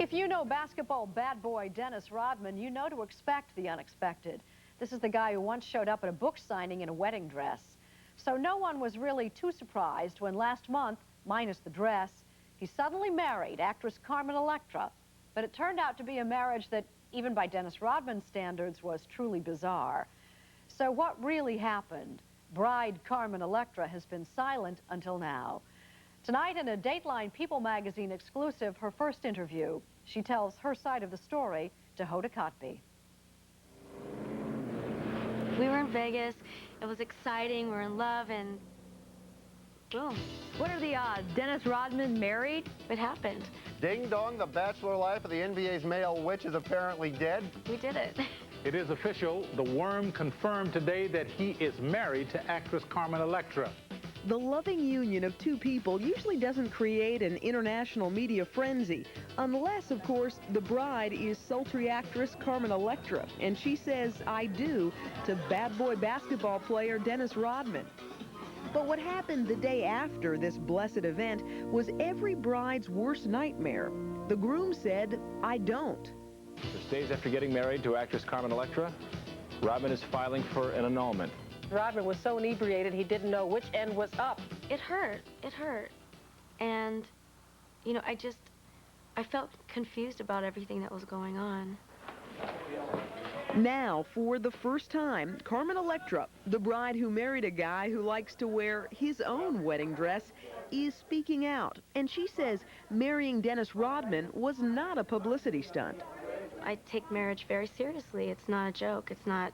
If you know basketball bad boy Dennis Rodman, you know to expect the unexpected. This is the guy who once showed up at a book signing in a wedding dress. So no one was really too surprised when last month, minus the dress, he suddenly married actress Carmen Electra. But it turned out to be a marriage that, even by Dennis Rodman's standards, was truly bizarre. So what really happened? Bride Carmen Electra has been silent until now. Tonight, in a Dateline People magazine exclusive, her first interview. She tells her side of the story to Hoda Kotb. We were in Vegas. It was exciting. We were in love, and boom. What are the odds? Dennis Rodman married? It happened. Ding dong, the bachelor life of the NBA's male witch is apparently dead. We did it. It is official. The Worm confirmed today that he is married to actress Carmen Electra. The loving union of two people usually doesn't create an international media frenzy, unless, of course, the bride is sultry actress Carmen Electra, and she says "I do" to bad boy basketball player Dennis Rodman. But what happened the day after this blessed event was every bride's worst nightmare. The groom said, "I don't." Just days after getting married to actress Carmen Electra, Rodman is filing for an annulment. Rodman was so inebriated he didn't know which end was up. It hurt. It hurt. And, you know, I felt confused about everything that was going on. Now, for the first time, Carmen Electra, the bride who married a guy who likes to wear his own wedding dress, is speaking out. And she says marrying Dennis Rodman was not a publicity stunt. I take marriage very seriously. It's not a joke. It's not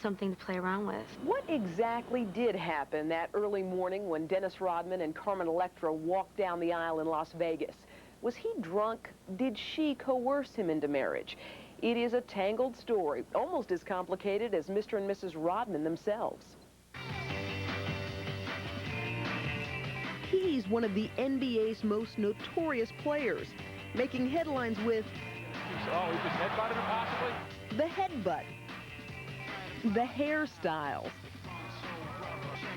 something to play around with. What exactly did happen that early morning when Dennis Rodman and Carmen Electra walked down the aisle in Las Vegas? Was he drunk? Did she coerce him into marriage? It is a tangled story, almost as complicated as Mr. and Mrs. Rodman themselves. He's one of the NBA's most notorious players, making headlines with Oh, he just headbutted her possibly? the headbutt, the hairstyles,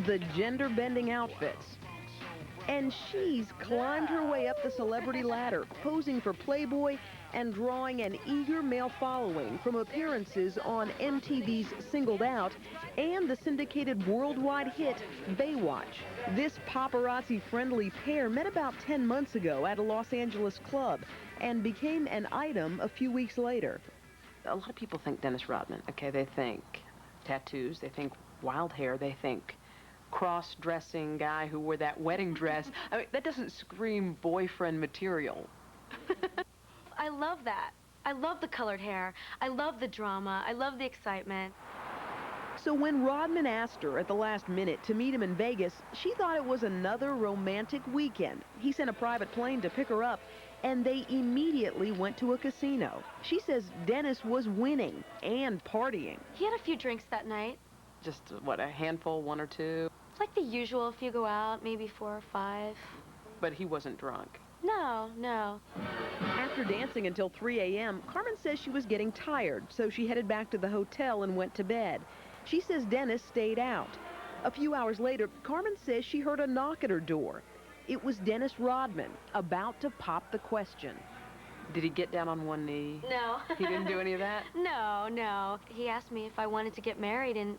the gender-bending outfits. And she's climbed her way up the celebrity ladder, posing for Playboy and drawing an eager male following from appearances on MTV's Singled Out and the syndicated worldwide hit Baywatch. This paparazzi-friendly pair met about 10 months ago at a Los Angeles club and became an item a few weeks later. A lot of people think Dennis Rodman. Okay, they think tattoos, they think wild hair, they think cross-dressing guy who wore that wedding dress. I mean, that doesn't scream boyfriend material. I love that. I love the colored hair. I love the drama. I love the excitement. So when Rodman asked her at the last minute to meet him in Vegas, she thought it was another romantic weekend. He sent a private plane to pick her up, and they immediately went to a casino. She says Dennis was winning and partying. He had a few drinks that night. Just, what, a handful, one or two? It's like the usual if you go out, maybe 4 or 5. But he wasn't drunk. No, no. After dancing until 3 a.m., Carmen says she was getting tired, so she headed back to the hotel and went to bed. She says Dennis stayed out. A few hours later, Carmen says she heard a knock at her door. It was Dennis Rodman, about to pop the question. Did he get down on one knee? No. He didn't do any of that? No, no. He asked me if I wanted to get married, and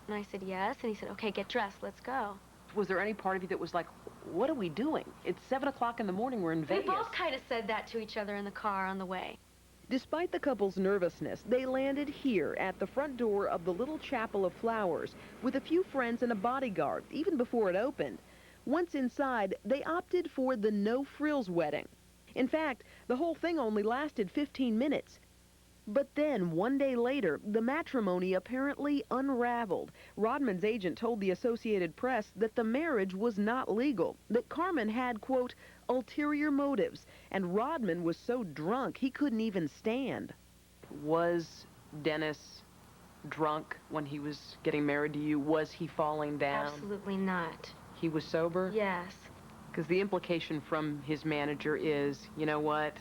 I said yes, and he said, okay, get dressed, let's go. Was there any part of you that was like, what are we doing? It's 7 o'clock in the morning, we're in Vegas. We both kind of said that to each other in the car on the way. Despite the couple's nervousness, they landed here at the front door of the little Chapel of Flowers with a few friends and a bodyguard, even before it opened. Once inside, they opted for the no-frills wedding. In fact, the whole thing only lasted 15 minutes. But then, one day later, the matrimony apparently unraveled. Rodman's agent told the Associated Press that the marriage was not legal, that Carmen had, quote, ulterior motives, and Rodman was so drunk he couldn't even stand. Was Dennis drunk when he was getting married to you? Was he falling down? Absolutely not. He was sober? Yes. Because the implication from his manager is, you know what?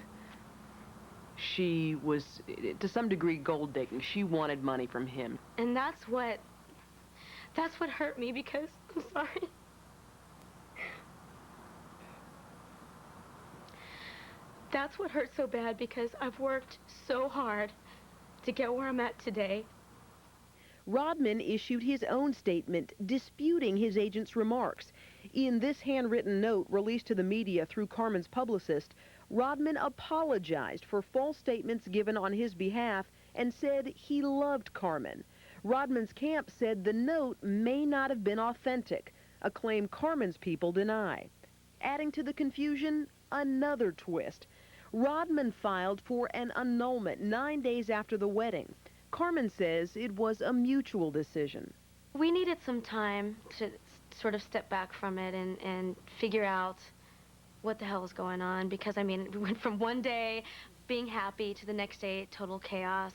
She was, to some degree, gold digging. She wanted money from him. And that's what hurt me because, I'm sorry. That's what hurts so bad, because I've worked so hard to get where I'm at today. Rodman issued his own statement disputing his agent's remarks. In this handwritten note released to the media through Carmen's publicist, Rodman apologized for false statements given on his behalf and said he loved Carmen. Rodman's camp said the note may not have been authentic, a claim Carmen's people deny. Adding to the confusion, another twist. Rodman filed for an annulment 9 days after the wedding. Carmen says it was a mutual decision. We needed some time to sort of step back from it and figure out what the hell was going on, because, I mean, we went from one day being happy to the next day total chaos.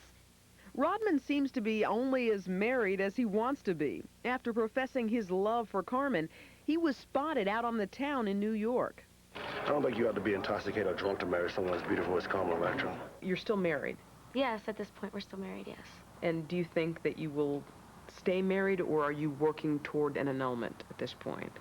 Rodman seems to be only as married as he wants to be. After professing his love for Carmen, he was spotted out on the town in New York. I don't think you have to be intoxicated or drunk to marry someone as beautiful as Carmen Electra. You're still married? Yes, at this point, we're still married, yes. And do you think that you will stay married, or are you working toward an annulment at this point?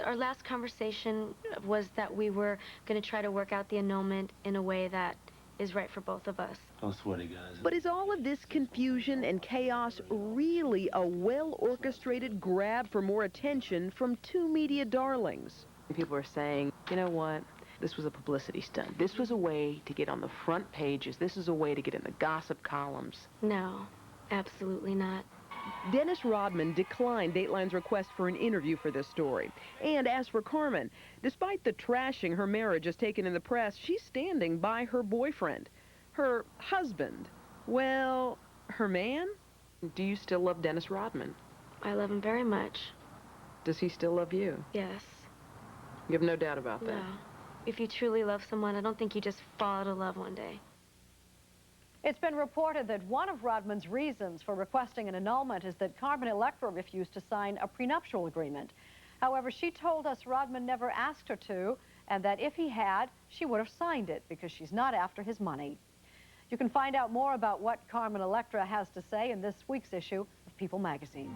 Our last conversation was that we were going to try to work out the annulment in a way that is right for both of us. Don't sweat it, guys. But is all of this confusion and chaos really a well-orchestrated grab for more attention from two media darlings? People are saying, you know what? This was a publicity stunt. This was a way to get on the front pages. This is a way to get in the gossip columns. No, absolutely not. Dennis Rodman declined Dateline's request for an interview for this story. And as for Carmen, despite the trashing her marriage has taken in the press, she's standing by her boyfriend. Her husband. Well, her man? Do you still love Dennis Rodman? I love him very much. Does he still love you? Yes. You have no doubt about that? No. If you truly love someone, I don't think you just fall out of love one day. It's been reported that one of Rodman's reasons for requesting an annulment is that Carmen Electra refused to sign a prenuptial agreement. However, she told us Rodman never asked her to, and that if he had, she would have signed it because she's not after his money. You can find out more about what Carmen Electra has to say in this week's issue of People magazine.